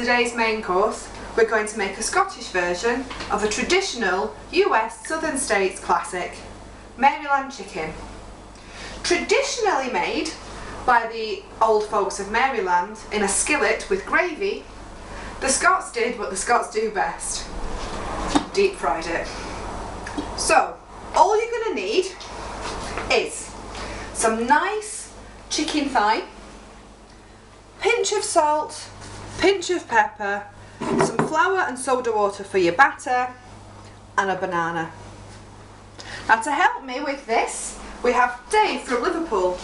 today's main course, we're going to make a Scottish version of a traditional US Southern States classic, Maryland chicken. Traditionally made by the old folks of Maryland in a skillet with gravy, the Scots did what the Scots do best: deep fried it. So, all you're going to need is some nice chicken thigh, pinch of salt, pinch of pepper, some flour and soda water for your batter, and a banana. Now to help me with this, we have Dave from Liverpool.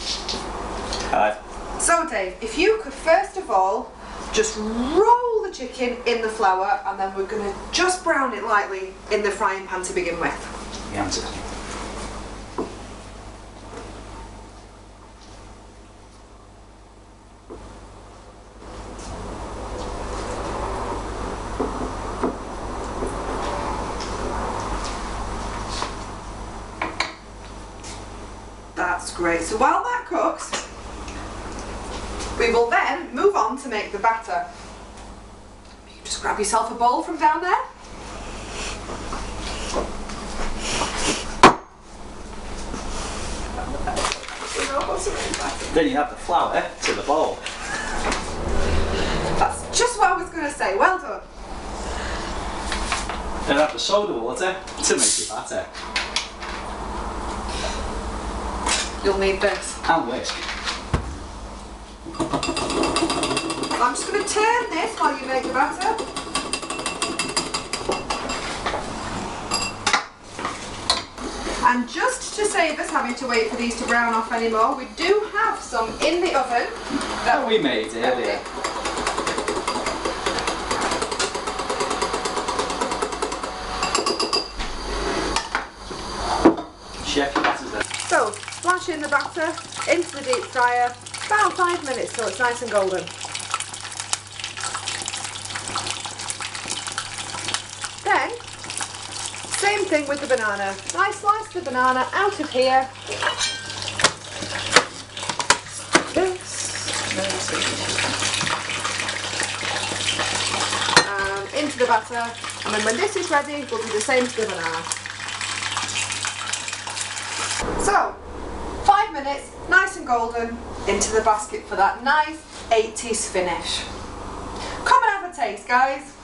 Hi. So Dave, if you could first of all just roll the chicken in the flour, and then we're going to just brown it lightly in the frying pan to begin with. The answer. That's great. So while that cooks, we will then move on to make the batter. You just grab yourself a bowl from down there. Then you add the flour to the bowl. That's just what I was going to say. Well done. Then add the soda water to make your batter. You'll need this. And whisk. I'm just going to turn this while you make the batter. And just to save us having to wait for these to brown off anymore, we do have some in the oven that we made earlier. Chef, your batter's there. So, splash in the batter into the deep fryer, about 5 minutes till it's nice and golden. Then, same thing with the banana. I slice the banana out of here. Into the batter, and then when this is ready, we'll do the same to the banana. So, 5 minutes, nice and golden, into the basket for that nice 80s finish. Come and have a taste, guys.